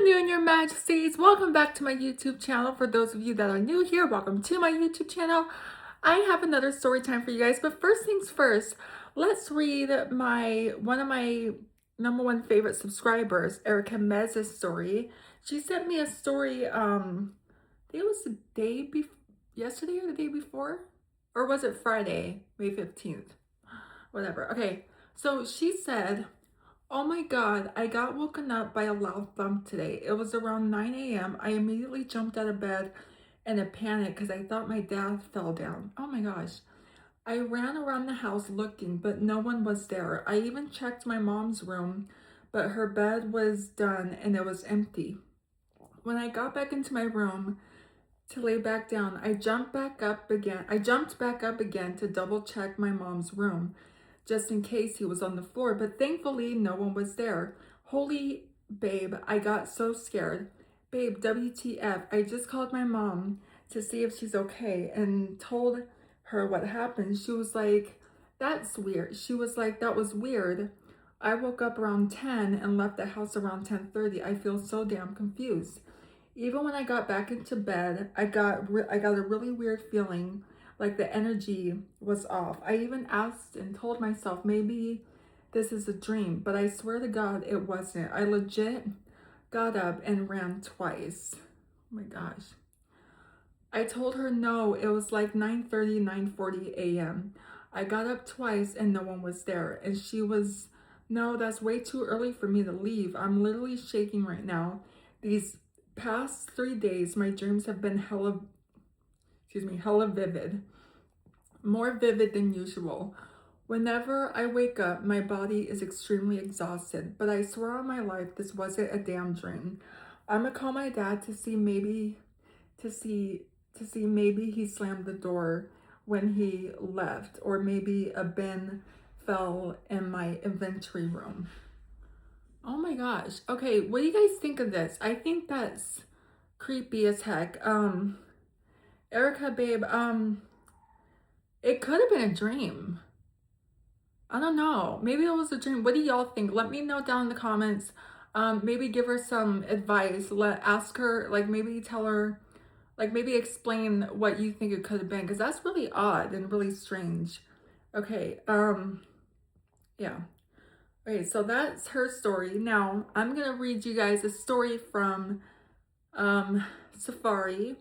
afternoon, Your Majesties. Welcome back to my YouTube channel. For those of you that are new here, welcome to my YouTube channel. I have another story time for you guys, but first things first, let's read one of my number one favorite subscribers, Erica Mez's story. She sent me a story, I think it was the day before, yesterday or the day before? Or was it Friday, May 15th? Whatever. Okay, so she said, "Oh my God, I got woken up by a loud thump today. It was around 9 a.m. I immediately jumped out of bed in a panic because I thought my dad fell down. Oh my gosh. I ran around the house looking, but no one was there. I even checked my mom's room, but her bed was done and it was empty. When I got back into my room to lay back down, I jumped back up again. To double check my mom's room just in case he was on the floor, but thankfully no one was there. Holy babe, I got so scared. Babe, WTF, I just called my mom to see if she's okay and told her what happened. She was like, that's weird. She was like, that was weird. I woke up around 10 and left the house around 10:30. I feel so damn confused. Even when I got back into bed, I got a really weird feeling like the energy was off. I even asked and told myself maybe this is a dream, but I swear to God it wasn't. I legit got up and ran twice. Oh my gosh. I told her no, it was like 9:30, 9:40 a.m. I got up twice and no one was there. And she was, no, that's way too early for me to leave. I'm literally shaking right now. These past 3 days, my dreams have been hella vivid. More vivid than usual. Whenever I wake up, my body is extremely exhausted, but I swear on my life this wasn't a damn dream. I'm gonna call my dad to see maybe he slammed the door when he left, or maybe a bin fell in my inventory room." Oh my gosh. Okay, what do you guys think of this? I think that's creepy as heck. Erica, babe, it could have been a dream. I don't know. Maybe it was a dream. What do y'all think? Let me know down in the comments. Maybe give her some advice. Ask her, like maybe tell her, like maybe explain what you think it could have been, because that's really odd and really strange. Okay, yeah. Okay, so that's her story. Now I'm gonna read you guys a story from Safari.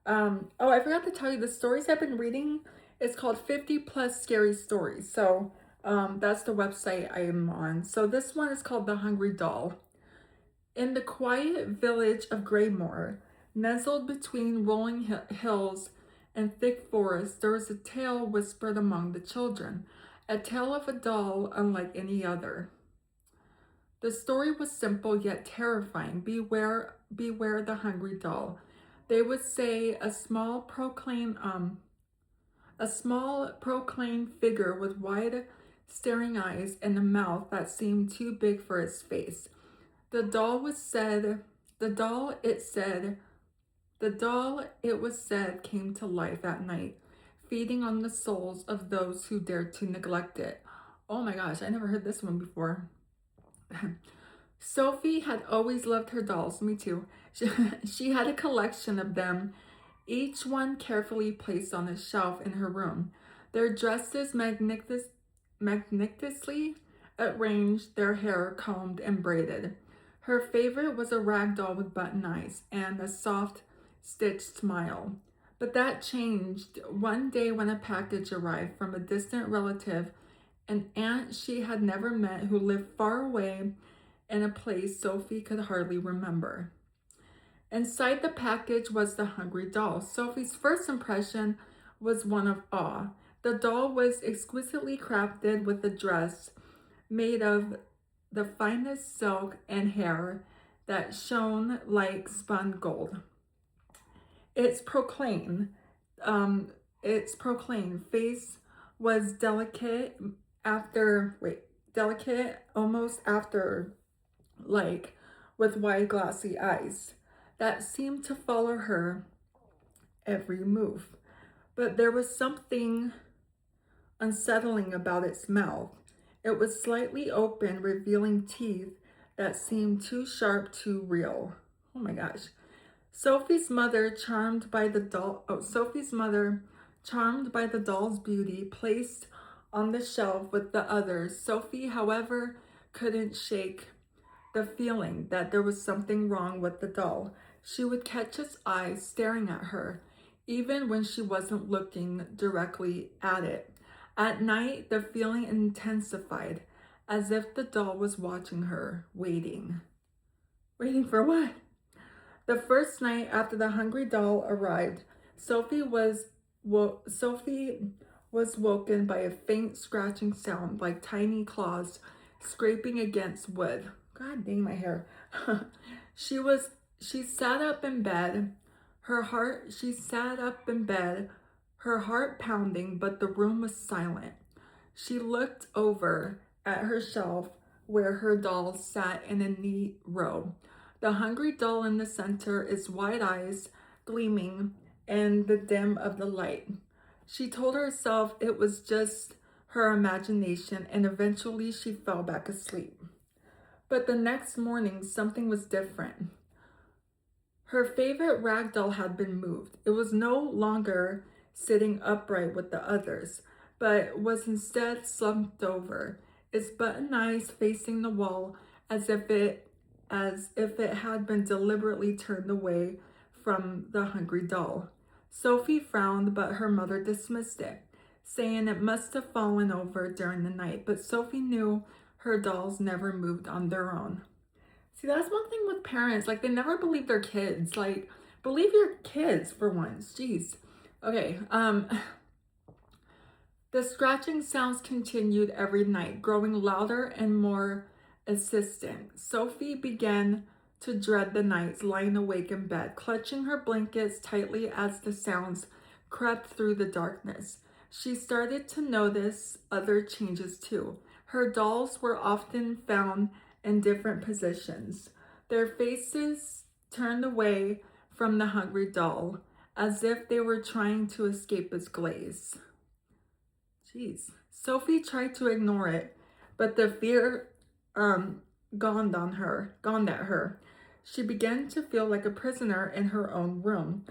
Oh, I forgot to tell you, the stories I've been reading is called 50 Plus Scary Stories. So that's the website I am on. So this one is called The Hungry Doll. In the quiet village of Greymoor, nestled between rolling hills and thick forests, there was a tale whispered among the children, a tale of a doll unlike any other. The story was simple yet terrifying. Beware the hungry doll. They would say a small proclaimed figure with wide staring eyes and a mouth that seemed too big for its face. The doll, it was said, came to life at night, feeding on the souls of those who dared to neglect it. Oh my gosh, I never heard this one before. Sophie had always loved her dolls, me too. She had a collection of them, each one carefully placed on a shelf in her room. Their dresses magnificently arranged, their hair combed and braided. Her favorite was a rag doll with button eyes and a soft, stitched smile. But that changed one day when a package arrived from a distant relative, an aunt she had never met who lived far away in a place Sophie could hardly remember. Inside the package was the hungry doll. Sophie's first impression was one of awe. The doll was exquisitely crafted with a dress made of the finest silk and hair that shone like spun gold. Its proclaimed face was delicate, almost after like, with wide glassy eyes that seemed to follow her every move. But there was something unsettling about its mouth. It was slightly open, revealing teeth that seemed too sharp, too real. Oh my gosh. Sophie's mother, Sophie's mother, charmed by the doll's beauty, placed on the shelf with the others. Sophie, however, couldn't shake the feeling that there was something wrong with the doll. She would catch its eyes staring at her, even when she wasn't looking directly at it. At night, the feeling intensified, as if the doll was watching her, waiting. Waiting for what? The first night after the hungry doll arrived, Sophie was woken by a faint scratching sound like tiny claws scraping against wood. God dang my hair. she was she sat up in bed, her heart pounding, but the room was silent. She looked over at her shelf where her dolls sat in a neat row. The hungry doll in the center, its wide eyes gleaming in the dim of the light. She told herself it was just her imagination, and eventually she fell back asleep. But the next morning, something was different. Her favorite rag doll had been moved. It was no longer sitting upright with the others, but was instead slumped over, its button eyes facing the wall as if it had been deliberately turned away from the hungry doll. Sophie frowned, but her mother dismissed it, saying it must have fallen over during the night. But Sophie knew her dolls never moved on their own. See, that's one thing with parents. Like, they never believe their kids. Like, believe your kids for once. Jeez. Okay, the scratching sounds continued every night, growing louder and more insistent. Sophie began to dread the nights, lying awake in bed, clutching her blankets tightly as the sounds crept through the darkness. She started to notice other changes too. Her dolls were often found in different positions, their faces turned away from the hungry doll, as if they were trying to escape its glaze. Jeez. Sophie tried to ignore it, but the fear gone at her. She began to feel like a prisoner in her own room,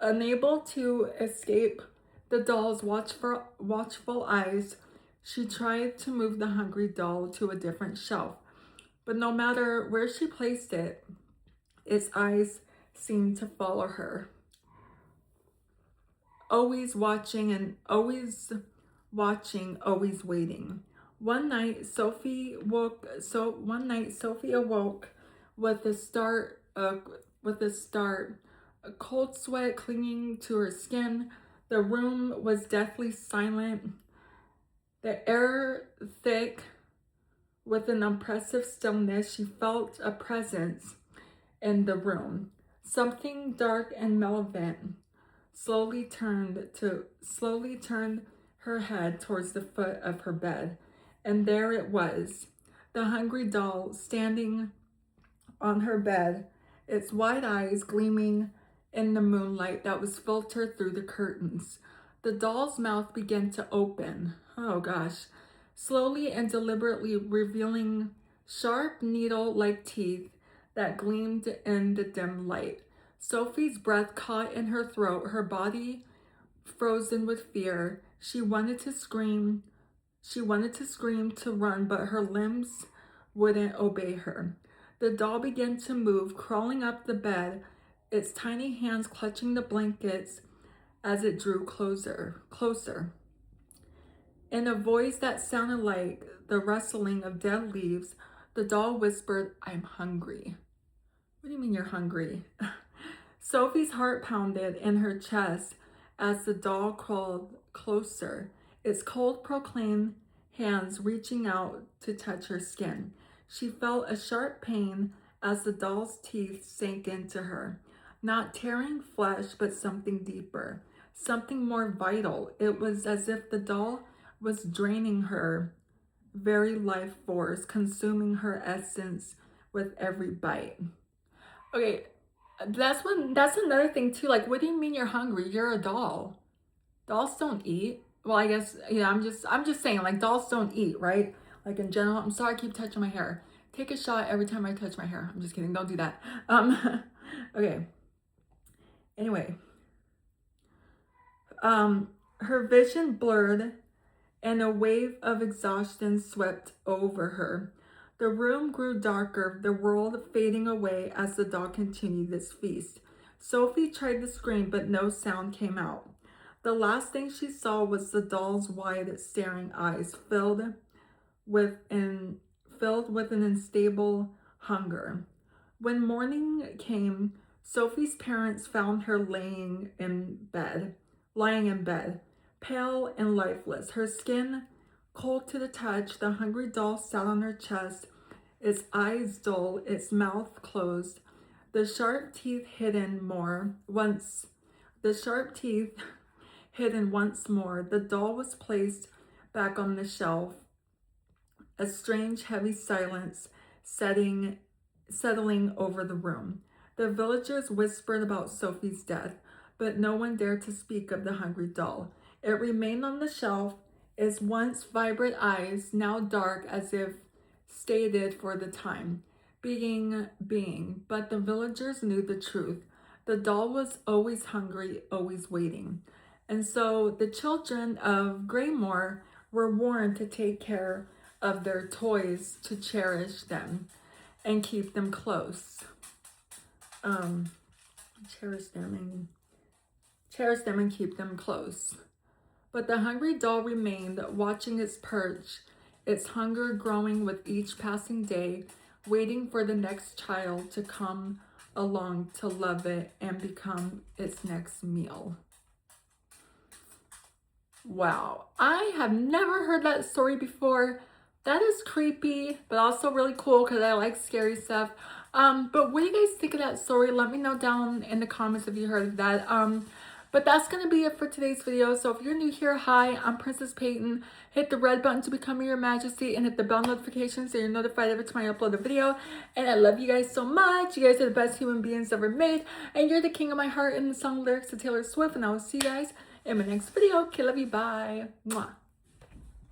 unable to escape the doll's watchful eyes. She tried to move the hungry doll to a different shelf, but no matter where she placed it, its eyes seemed to follow her, always always waiting. One night Sophie awoke with a start, a cold sweat clinging to her skin. The room was deathly silent, the air thick with an oppressive stillness. She felt a presence in the room. Something dark and malevolent slowly turned her head towards the foot of her bed, and there it was, the hungry doll standing on her bed, its wide eyes gleaming in the moonlight that was filtered through the curtains. The doll's mouth began to open. Oh gosh. Slowly and deliberately, revealing sharp needle-like teeth that gleamed in the dim light. Sophie's breath caught in her throat, her body frozen with fear. She wanted to scream, to run, but her limbs wouldn't obey her. The doll began to move, crawling up the bed, its tiny hands clutching the blankets as it drew closer. In a voice that sounded like the rustling of dead leaves, the doll whispered, "I'm hungry." What do you mean you're hungry? Sophie's heart pounded in her chest as the doll crawled closer, its cold proclaimed hands reaching out to touch her skin. She felt a sharp pain as the doll's teeth sank into her, not tearing flesh, but something deeper, something more vital. It was as if the doll was draining her very life force, consuming her essence with every bite. Okay, that's another thing too. Like, what do you mean you're hungry? You're a doll. Dolls don't eat. Well, I guess, I'm just saying, like, dolls don't eat, right? Like, in general. I'm sorry, I keep touching my hair. take a shot every time I touch my hair. I'm just kidding. Don't do that. Okay. Anyway. Her vision blurred and a wave of exhaustion swept over her. The room grew darker, the world fading away as the doll continued its feast. Sophie tried to scream, but no sound came out. The last thing she saw was the doll's wide, staring eyes filled with an unstable hunger. When morning came, Sophie's parents found her lying in bed, pale and lifeless. Her skin cold to the touch, the hungry doll sat on her chest, its eyes dull, its mouth closed, the sharp teeth hidden once more. The doll was placed back on the shelf, a strange, heavy silence settling over the room. The villagers whispered about Sophie's death, but no one dared to speak of the hungry doll. It remained on the shelf, its once vibrant eyes now dark as if stated for the time being, but the villagers knew the truth. The doll was always hungry, always waiting. And so the children of Greymoor were warned to take care of their toys, to cherish them and keep them close. Cherish them and keep them close. But the hungry doll remained, watching its perch, its hunger growing with each passing day, waiting for the next child to come along to love it and become its next meal. Wow, I have never heard that story before. That is creepy, but also really cool because I like scary stuff. But what do you guys think of that story? Let me know down in the comments if you heard of that. But that's going to be it for today's video. So if you're new here, hi, I'm Princess Peyton. Hit the red button to become your majesty and hit the bell notification so you're notified every time I upload a video. And I love you guys so much. You guys are the best human beings ever made. And you're the king of my heart in the song lyrics to Taylor Swift. And I will see you guys in my next video. Okay, love you. Bye. Mwah.